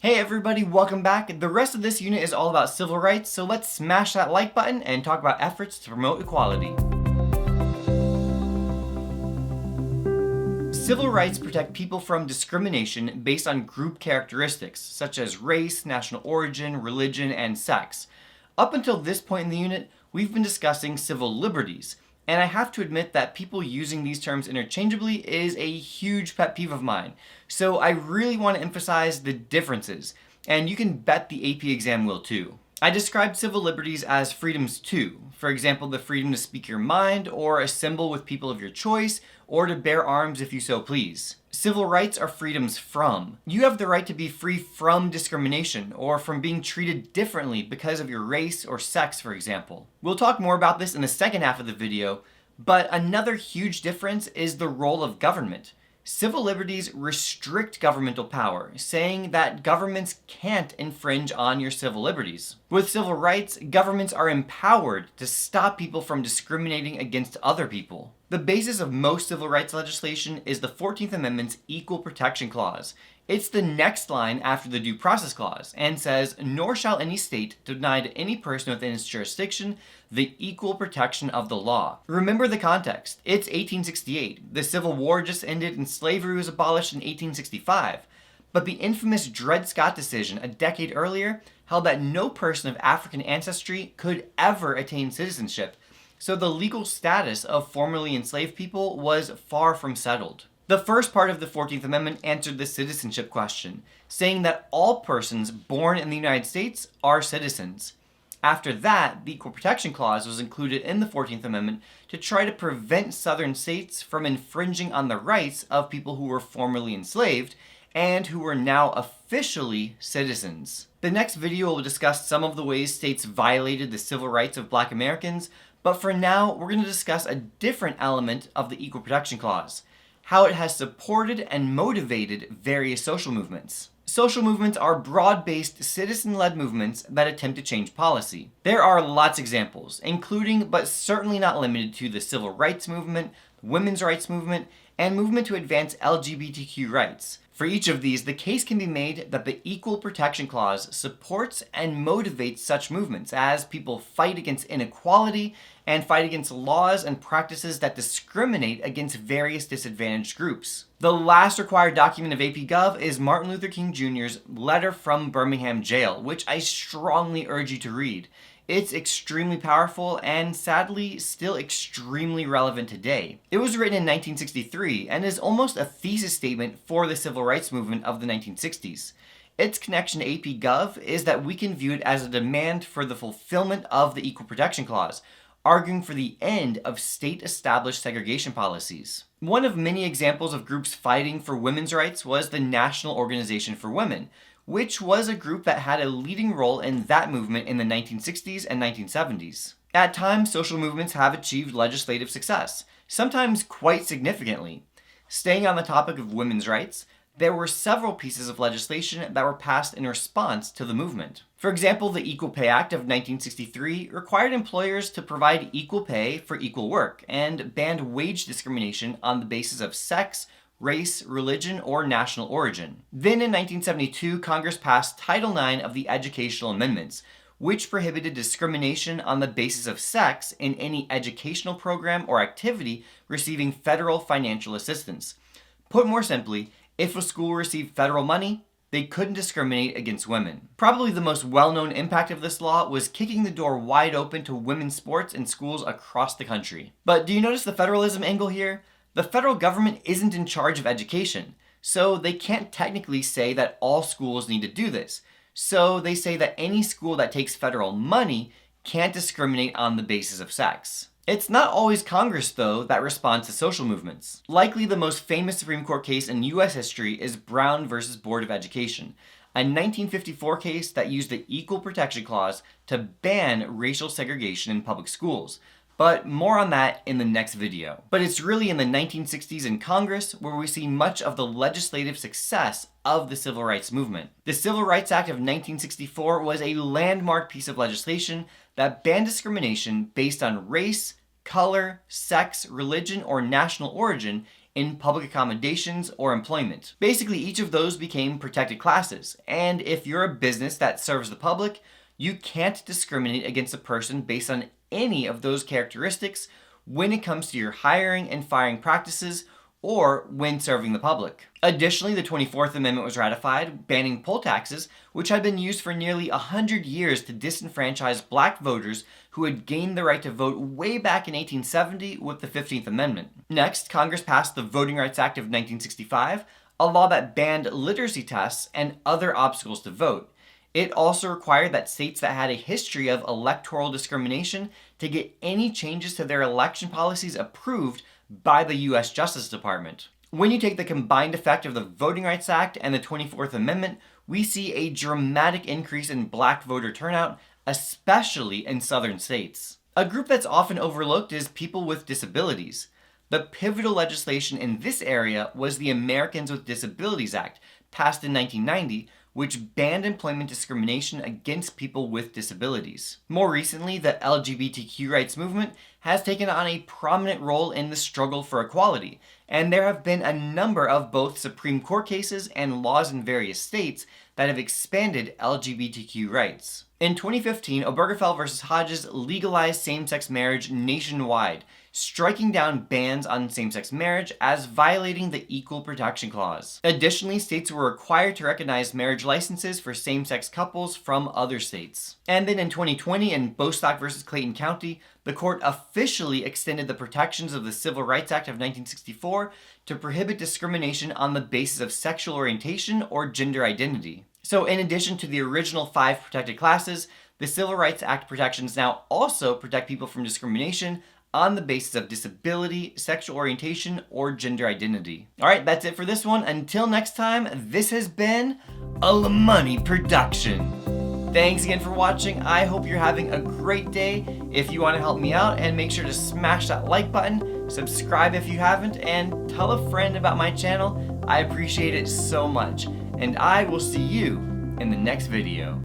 Hey everybody, welcome back. The rest of this unit is all about civil rights, so let's smash that like button and talk about efforts to promote equality. Civil rights protect people from discrimination based on group characteristics, such as race, national origin, religion, and sex. Up until this point in the unit, we've been discussing civil liberties, and I have to admit that people using these terms interchangeably is a huge pet peeve of mine. So I really want to emphasize the differences, and you can bet the AP exam will too. I described civil liberties as freedoms too. For example, the freedom to speak your mind, or assemble with people of your choice, or to bear arms if you so please. Civil rights are freedoms from. You have the right to be free from discrimination, or from being treated differently because of your race or sex, for example. We'll talk more about this in the second half of the video, but another huge difference is the role of government. Civil liberties restrict governmental power, saying that governments can't infringe on your civil liberties. With civil rights, governments are empowered to stop people from discriminating against other people. The basis of most civil rights legislation is the 14th Amendment's Equal Protection Clause. It's the next line after the Due Process Clause, and says, "Nor shall any state deny to any person within its jurisdiction the equal protection of the law." Remember the context. It's 1868. The Civil War just ended and slavery was abolished in 1865. But the infamous Dred Scott decision a decade earlier held that no person of African ancestry could ever attain citizenship, so the legal status of formerly enslaved people was far from settled. The first part of the 14th Amendment answered the citizenship question, saying that all persons born in the United States are citizens. After that, the Equal Protection Clause was included in the 14th Amendment to try to prevent southern states from infringing on the rights of people who were formerly enslaved and who were now officially citizens. The next video will discuss some of the ways states violated the civil rights of Black Americans, but for now, we're going to discuss a different element of the Equal Protection Clause: how it has supported and motivated various social movements. Social movements are broad-based, citizen-led movements that attempt to change policy. There are lots of examples, including but certainly not limited to the civil rights movement, the women's rights movement, and movement to advance LGBTQ rights. For each of these, the case can be made that the Equal Protection Clause supports and motivates such movements as people fight against inequality and fight against laws and practices that discriminate against various disadvantaged groups. The last required document of AP Gov is Martin Luther King Jr.'s letter from Birmingham jail, which I strongly urge you to read. It's extremely powerful and sadly still extremely relevant today. It was written in 1963 and is almost a thesis statement for the civil rights movement of the 1960s. Its connection to AP Gov is that we can view it as a demand for the fulfillment of the Equal Protection Clause, arguing for the end of state-established segregation policies. One of many examples of groups fighting for women's rights was the National Organization for Women, which was a group that had a leading role in that movement in the 1960s and 1970s. At times, social movements have achieved legislative success, sometimes quite significantly. Staying on the topic of women's rights, there were several pieces of legislation that were passed in response to the movement. For example, the Equal Pay Act of 1963 required employers to provide equal pay for equal work and banned wage discrimination on the basis of sex, race, religion, or national origin. Then in 1972, Congress passed Title IX of the Educational Amendments, which prohibited discrimination on the basis of sex in any educational program or activity receiving federal financial assistance. Put more simply, if a school received federal money, they couldn't discriminate against women. Probably the most well-known impact of this law was kicking the door wide open to women's sports in schools across the country. But do you notice the federalism angle here? The federal government isn't in charge of education, so they can't technically say that all schools need to do this. So they say that any school that takes federal money can't discriminate on the basis of sex. It's not always Congress, though, that responds to social movements. Likely the most famous Supreme Court case in U.S. history is Brown v. Board of Education, a 1954 case that used the Equal Protection Clause to ban racial segregation in public schools. But more on that in the next video. But it's really in the 1960s in Congress where we see much of the legislative success of the civil rights movement. The Civil Rights Act of 1964 was a landmark piece of legislation that banned discrimination based on race, color, sex, religion, or national origin in public accommodations or employment. Basically, each of those became protected classes, and if you're a business that serves the public, you can't discriminate against a person based on any of those characteristics when it comes to your hiring and firing practices or when serving the public. Additionally, the 24th Amendment was ratified, banning poll taxes, which had been used for nearly 100 years to disenfranchise black voters who had gained the right to vote way back in 1870 with the 15th Amendment. Next, Congress passed the Voting Rights Act of 1965, a law that banned literacy tests and other obstacles to vote. It also required that states that had a history of electoral discrimination to get any changes to their election policies approved by the U.S. Justice Department. When you take the combined effect of the Voting Rights Act and the 24th Amendment, we see a dramatic increase in black voter turnout, especially in southern states. A group that's often overlooked is people with disabilities. The pivotal legislation in this area was the Americans with Disabilities Act, passed in 1990, which banned employment discrimination against people with disabilities. More recently, the LGBTQ rights movement has taken on a prominent role in the struggle for equality, and there have been a number of both Supreme Court cases and laws in various states that have expanded LGBTQ rights. In 2015, Obergefell v. Hodges legalized same-sex marriage nationwide, striking down bans on same-sex marriage as violating the Equal Protection Clause. Additionally, states were required to recognize marriage licenses for same-sex couples from other states. And then in 2020, in Bostock v. Clayton County, the court officially extended the protections of the Civil Rights Act of 1964 to prohibit discrimination on the basis of sexual orientation or gender identity. So in addition to the original 5 protected classes, the Civil Rights Act protections now also protect people from discrimination on the basis of disability, sexual orientation, or gender identity. Alright, that's it for this one. Until next time, this has been a LaMoney production. Thanks again for watching. I hope you're having a great day. If you want to help me out, and make sure to smash that like button, subscribe if you haven't, and tell a friend about my channel. I appreciate it so much. And I will see you in the next video.